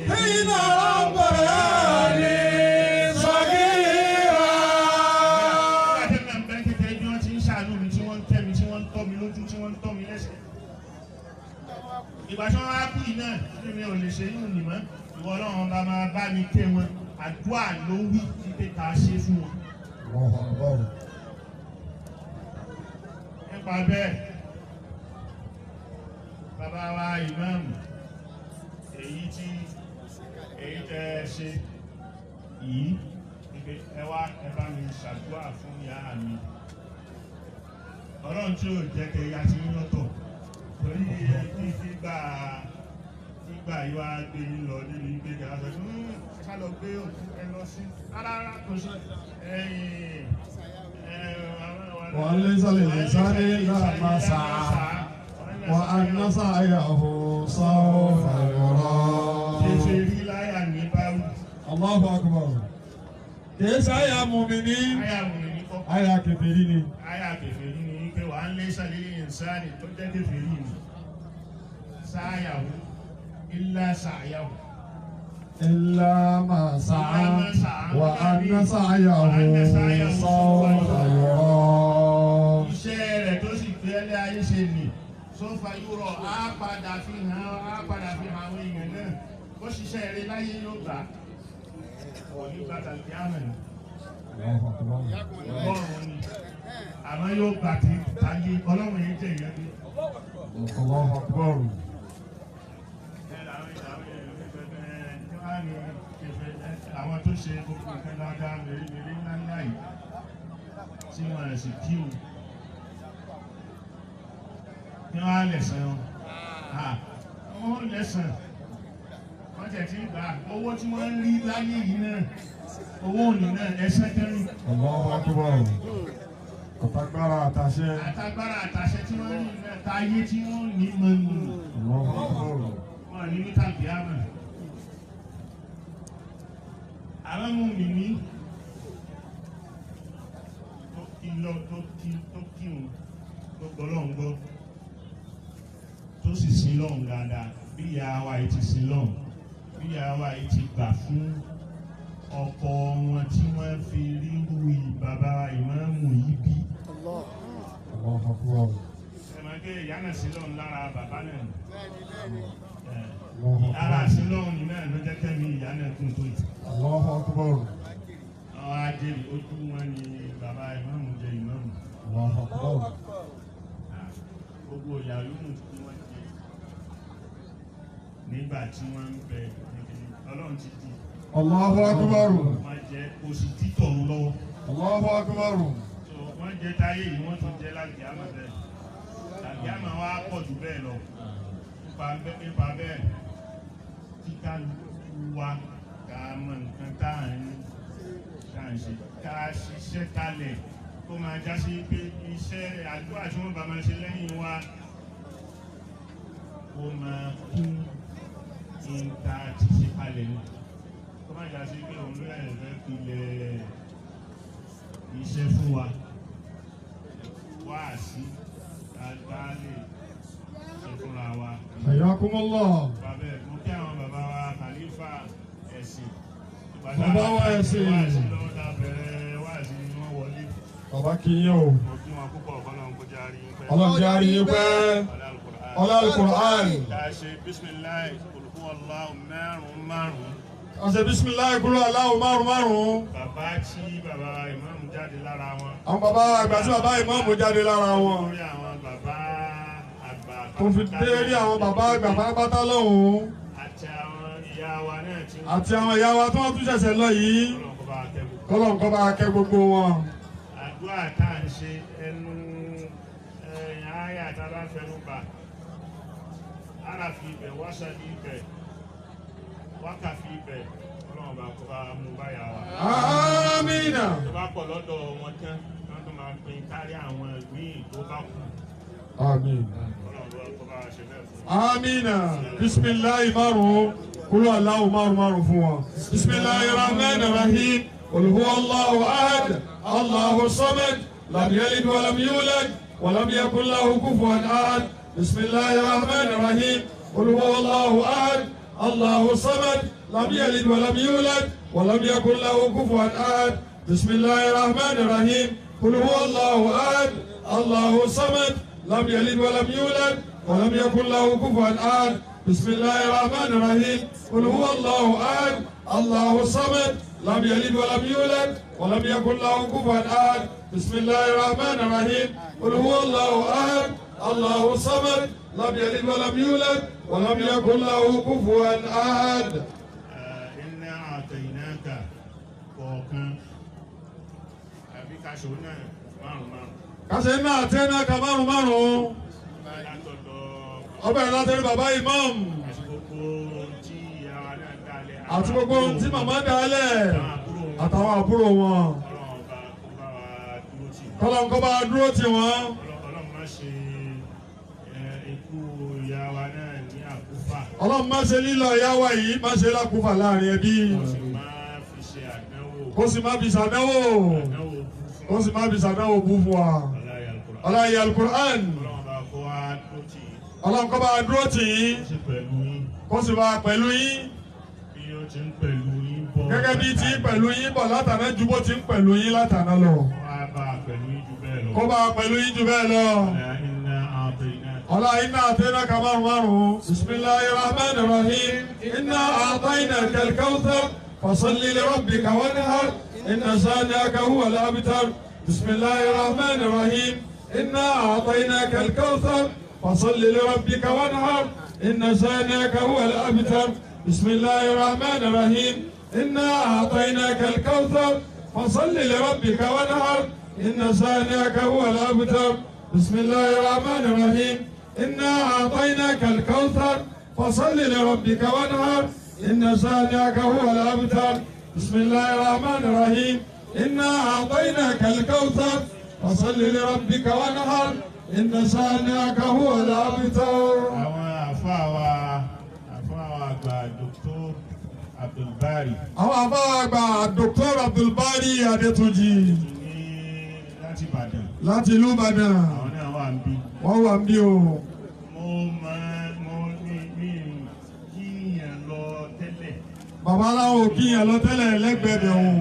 حين ربياني صغيرا. Láti náà bẹ́ẹ̀ kékeré bí wọ́n ti ń ṣàánú mi tí wọ́n ń tẹ́ mi tí wọ́n ń tọ́ mi lójú tí wọ́n ń tọ́ mi lẹ́sẹ̀. Ìgbà tí wọ́n wá kú yìí náà tí mi ò lè ṣe yóò nì mọ́ ìwọ Ọlọ́run bá máa bá mi ké wọn àdúrà ló wí pé ká ṣe fún wọn. Nípa bẹ́ẹ̀ bàbá wa ìmáàmù èyí tẹ́ ṣe yìí pé ẹ wá ẹ bá mi ṣàdúrà fún ìyá mi. Ọlọ́run tí ò jẹ́ kẹ́ ya ti ń lọ́tọ̀ torí gbígbà yìí wá gbé yín lọ níbi gbé gà sọ ká lọ gbé òkú ẹ lọ sí rárá kò sí وليس للإنسان إلا ما سعى وأن سعيه سوف يرى. الله أكبر. كيف يا مؤمنين؟ آية كفرين. Aya kèfèrí ni pé wà ń lé sàlẹ̀ ìsáni tó jẹ́ kèfèrí ni. Sáyàwó, ilá sàyàwó. إلا ما سعى وأن سعيه سوف يرى. Iṣẹ́ rẹ̀ tó sì gbé ẹlẹ́ ayé ṣe nì, sófà yúrọ̀ á padà fi hàn àwọn èèyàn náà. Bó ṣiṣẹ́ rẹ̀ láyé yóò gbà. Òní bàtà kí á mẹ́rin. Ọgọ́rùn-ún ni. Àmọ́ yóò gbà tí ayé Ọlọ́run yẹn jẹ́ ìyẹn bí. الله أكبر. Àwọn tó ṣe gbogbo nǹkan dáadáa mèremère ńláńlá yìí tí wọ́n sì kí o ní wọ́n á lẹ̀sán wọ́n lẹ̀sán wọ́n tẹ̀ tí gbà owó tí wọ́n ń rí láyé yìí náà owó òní náà ẹsẹ̀ kẹrin. الله أكبر. Àtagbára àtàṣẹ. Àtagbára àtàṣẹ tí wọ́n rí náà táyé tí wọ́n ní mọ́nù. الله أكبر. Wọ́n ní ní tàbí àmà. Àwọn ọmọ mi ní tó kírun tó gbọ́lọ́hún gbọ́ tó sì sin lọ́hún dáadáa bí ìyá wa yìí ti sin lọ́hún bí ìyá wa yìí ti gbà fún ọkọ wọn tí wọ́n fi ríru bàbá ìmáàmù yìí bí. الله أكبر. Ẹ máa gbé ìyá náà sin lọ́hún lára bàbá náà. Ara sin lọ́hún ni náà ló jẹ́ kẹ́mi ìyá náà kún tó yìí. الله أكبر. Àwọn ajẹ́rìí ojú wọn ni bàbá ìmáàmù jẹ ìmáàmù. الله أكبر. Gbogbo ìyàwó tí wọ́n jẹ nígbà tí wọ́n ń bẹ Ọlọ́run ti di. الله أكبر. Wọ́n jẹ oṣù títọ̀ lọ́wọ́. الله أكبر. Wọ́n jẹ táyé yìí wọ́n tún jẹ láti àmà bẹ́ẹ̀. Tàbí àmà wa pọ̀ jù bẹ́ẹ̀ lọ. Nípa bẹ́ẹ̀ kí kálukú wa ká mọ nǹkan tá à ń ṣe ká ṣiṣẹ́ kalẹ̀ kó máa já sí pé iṣẹ́ àdúrà tí wọ́n bá máa ṣe lẹ́yìn wa kó máa kún ìta ti ṣe kalẹ̀ ní kó máa já sí pé òun ló yẹ fẹ́ pilẹ̀ iṣẹ́ fún wa wá sí àgbà lè ṣe fúnra wa. حياكم الله. Bàbá ẹ̀ mú kí àwọn bàbá wa Khalifa ẹ̀sìn. Bàbá wa ẹ̀sìn. Wá sí lọ́wọ́ ta bẹ̀rẹ̀ wá sí ni wọ́n wọlé. Bàbá kí yín o. Mo kí wọn púpọ̀ Ọlọ́run kó járí yín pẹ́. Ọlọ́run járí yín pẹ́. Ọlá Al-Qur'an. Ká ṣe bísímíláì olùkú Allahu márùn-ún. Ká ṣe bísímíláì kúrò Allahu márùn-ún. Bàbá tí bàbá ìmáàmù jáde lára wọn. Àwọn bàbá àgbà tí bàbá ìmáàmù jáde lára wọn. Lórí àwọn bàbá àgbà. Kò fi dé rí àwọn bàbá àgbà pátápátá lọ́hùn-ún. Àti àwọn ìyá wa náà tí wọ́n. Àti àwọn ìyá wa tí wọ́n tún ṣẹ̀ṣẹ̀ lọ yìí. Ọlọ́run kó bá wa kẹ́ gbogbo. Kọ́lọ́run kó bá kẹ́ gbogbo wọn. Àdúrà tá à ń ṣe ẹnu àyà tá a bá fẹnu bà ara fi ibẹ̀ wáṣà ní ibẹ̀ wákà fi ibẹ̀ Ọlọ́run bá kó bá mú báyà wa. Àmínà. Tó bá pọ̀ lọ́dọ̀ wọn tán wọ́n tó máa pín kárí àwọn míì tó bá kù Àmín. Amina. Bismillahi maru. Kulu Allahu maru fún wa. Bismillahir rahmanir rahim. Qul huwa Allahu ahad. Allahu samad. Lam yalid wa lam yulad. Wa lam yakul lahu kufuwan ahad. Bismillahir rahmanir rahim. Qul huwa Allahu ahad. Allahu samad. Lam yalid wa lam yulad. Wa lam yakul lahu kufuwan ahad. Bismillahir rahmanir rahim. Qul huwa Allahu ahad. Allahu samad. لم يلد ولم يولد ولم يكن له كفوا أحد بسم الله الرحمن الرحيم قل هو الله أحد الله الصمد لم يلد ولم يولد ولم يكن له كفوا أحد بسم الله الرحمن الرحيم قل هو الله أحد الله الصمد لم يلد ولم يولد ولم يكن له كفوا أحد. إنا أعطيناك كوكا أبي كاشونا Kase náà tẹ́ná ka márùn-ún. Ọbẹ̀ ìlàtẹ̀rí bàbá imam. Àti gbogbo tí màmá dálẹ̀. Àtàwọn àbúrò wọn. Kọ́lọ̀ ń kọ́ bá dúró tì wọ́n. Ọlọ́run má ṣe lílọ ìyá wa yìí má ṣe lákúfà láàrin ẹbí. Kó sì má fi ṣàdánwò. Kó sì má fi ṣàdánwò bú fún wa. Ọláyé Al-Qur'an. Ọlọ́run kó bá dúró tì yín. Kó sì bá pẹ̀lú yín. Gẹ́gẹ́ bí tí pẹ̀lú yín bọ̀ látàná ju bó ti ń pẹ̀lú yín látàná lọ. Kó bá pẹ̀lú yín ju bẹ́ẹ̀ lọ. Ọlá iná àtẹ́nà ka márùn-ún. Bismillahir rahmanir rahim. Inna a'tainaka al-kawthar. Fasalli li rabbika wanhar. Inna shani'aka huwal abtar. Bismillahir rahmanir rahim. إنا أعطيناك الكوثر فصل لربك وانحر إن شانئك هو الأبتر بسم الله الرحمن الرحيم إنا أعطيناك الكوثر فصل لربك وانحر إن شانئك هو الأبتر بسم الله الرحمن الرحيم إنا أعطيناك الكوثر فصل لربك وانحر إن شانئك هو الأبتر بسم الله الرحمن الرحيم إنا أعطيناك الكوثر فصل لربك وانحر إن شانئك هو الأبتر. Àwọn àfáà àgbà Dr. Abdulbari. Àwọn àfáà àgbà Dr. Abdulbari Adétúnjì. Láti Ìbàdàn. Láti ìlú Ìbàdàn. Àwọn náà wà ń bí. Wọ́n wà ń bí o. Mo ní kíyàn lọ tẹ́lẹ̀. Bàbá aláwọ̀ kíyàn lọ tẹ́lẹ̀ lẹ́gbẹ̀ẹ́ bẹ̀ wọn.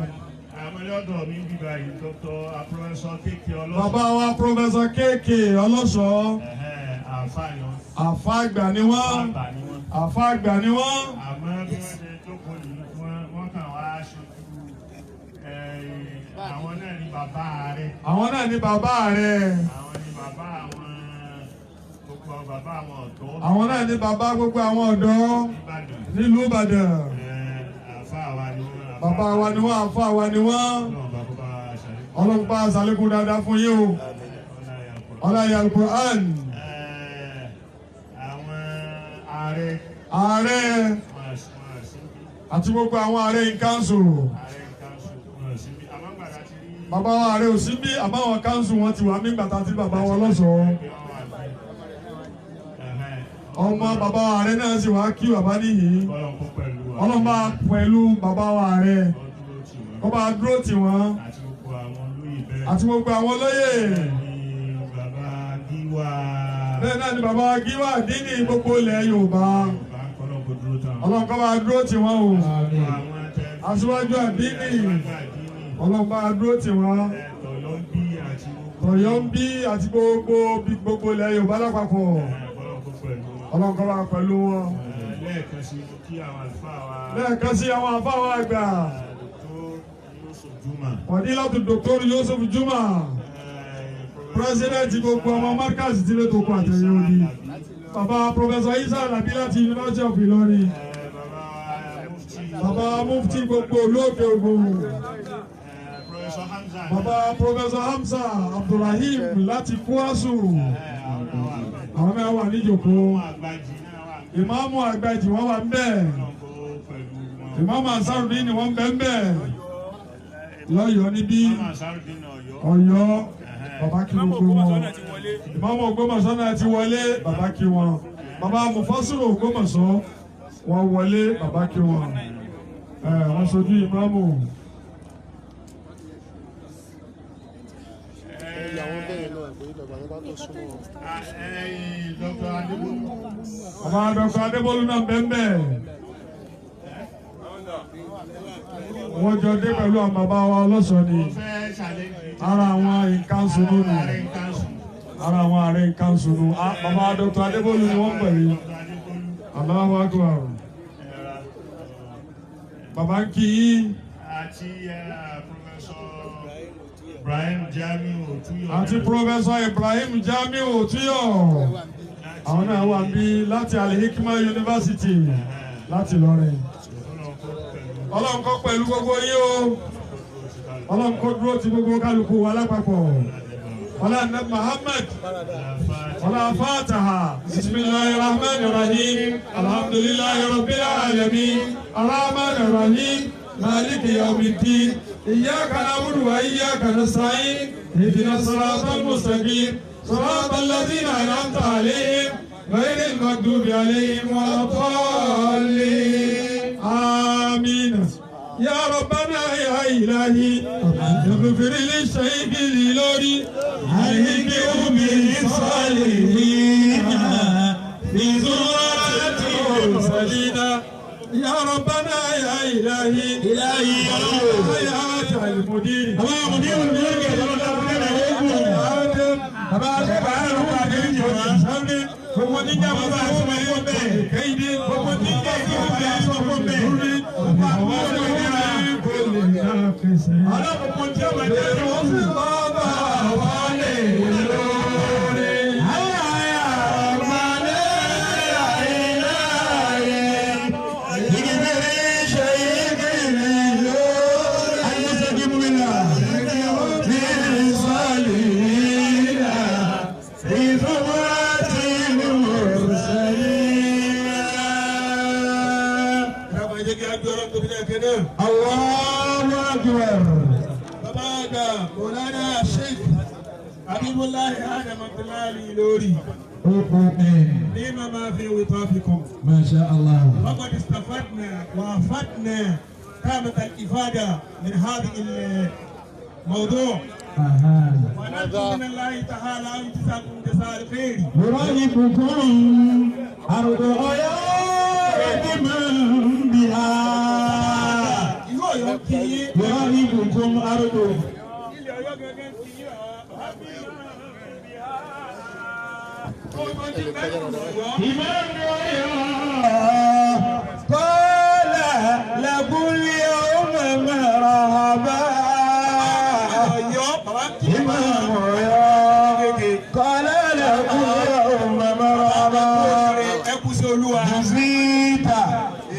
Lọ́dọ̀ mi bíbá yìí Dr. Professor Kéèké Ọlọ́ṣọ́. Bàbá wa Professor Kéèké Ọlọ́ṣọ́. Àfá àgbà ni wọ́n. Àfá àgbà ni wọ́n. Àmọ́ bí wọ́n ṣe jókòó yìí wọ́n kàn wá aṣojú àwọn náà ní bàbá rẹ̀. Àwọn náà ní bàbá rẹ̀. Àwọn ní bàbá gbogbo bàbá àwọn ọ̀dọ́. Àwọn náà ní bàbá gbogbo àwọn ọ̀dọ́. Nílùú Ìbàdàn. Bàbá wa ni wọ́n, àfá wa ni wọ́n. Ọlọ́run bá ṣàlékún dáadáa fún yín o. Ọláyé Al-Qur'an. Àwọn ààrẹ àti gbogbo àwọn ààrẹ in council. Bàbá wa ààrẹ ò sí bí àbáwọn council wọn ti wà mí gbàtà tí bàbá wọn lọ́sọ̀ọ́. Ọmọ bàbá wa ààrẹ náà sì wá kí bàbá nìyí. Ọlọ́run bá pẹ̀lú bàbá wa ààrẹ. Kó bá dúró tì wọ́n. Àti gbogbo àwọn olóyè. Bẹ́ẹ̀ náà ni bàbá Gíwà Dínì gbogbo ilẹ̀ Yorùbá. Ọlọ́run kó bá dúró tì wọ́n o. Aṣíwájú àdínì. Ọlọ́run bá dúró tì wọ́n. Tọ̀yọ́ ń bí àti gbogbo ilẹ̀ Yorùbá lápapọ̀. Ọlọ́run kó bá pẹ̀lú wọn. Lẹ́ẹ̀kan sí àwọn àlfáà wa àgbà. Fadilatu Dr. Yusuf Juma. President gbogbo ọmọ Markaz ti lè tó kọ àtẹ̀yẹ òní. Bàbá Professor Isa Alabi láti University of Ilory. Bàbá Mufti gbogbo olóòkè Ògùn. Bàbá Professor Hamza Abdulrahim láti Kwasu. Àwọn mẹ́wàá wà níjòkó. Ìmáàmù Àgbàjì wọ́n wà ń bẹ̀. Ìmáàmù Ansarudin ni wọ́n bẹ̀ ń bẹ̀. Lọ́yọ̀ọ́ níbí. Ọ̀yọ́. bàbá kí gbogbo wọn. Ìmáàmù Ògbómọ̀ṣọ́ náà ti wọlé, bàbá kí wọn. Bàbá Mufasiru Ògbómọ̀ṣọ́ wọ́n wọlé, bàbá kí wọn. Wọ́n ṣojú ìmáàmù. Bàbá Dr. Adébólú náà bẹ́ẹ̀ wọ́n jọ dé pẹ̀lú àwọn bàbá wa ọlọ́ṣọ́ ni ara àwọn nǹkan sunu nù ara àwọn ààrẹ nǹkan sunu bàbá Dr. Adébólú ni wọ́n pẹ̀lú Allahu Akbar bàbá ń kí yí àti Professor Ibrahim Jamiu Otuyo àwọn náà wà bí láti Al-Hikma University láti Ìlọrin. Ọlọ́run kó pẹ̀lú gbogbo yín o Ọlọ́run kó dúró ti gbogbo kálukú wa lápapọ̀ ọlá Ànábì Muhammad ọlá Fatiha bismillahir rahmanir rahim alhamdulillahi rabbil alamin arrahmanir rahim maliki yawmiddin iyyaka na'budu wa iyyaka nasta'in ihdinas siratal mustaqim siratal ladzina an'amta alaihim ghayril maghdubi alaihim waladdallin آمين يا ربنا يا إلهي اغفر للشيخ الإلوري ألهكم بالصالحين في زمرة المرسلين يا ربنا يا إلهي يا المدير مدير الله أكبر بابا مولانا الشيخ حبيب الله آدم الإلوري نعم ما في وطافكم ما شاء الله وقد استفدنا وافدنا كامة الإفادة من هذا الموضوع ونرجو من الله تعالى أن يجزاكم جزاء الخير يراقبكم أرض من بها يراقبكم أرض قال لكم اليوم مرحبا قال لكم اليوم مرحبا جزيت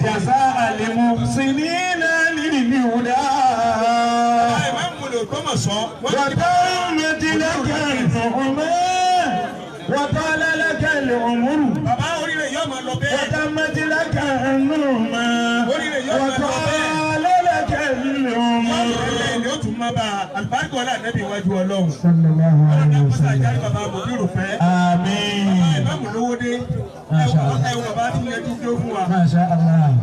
جزاء المحسنين للهدى وتمت لك النعمة وطال لك العمر وتمت لك النعمة وطال لك العمر البركة ولا النبي وجه الله صلى الله عليه وسلم آمين ما شاء الله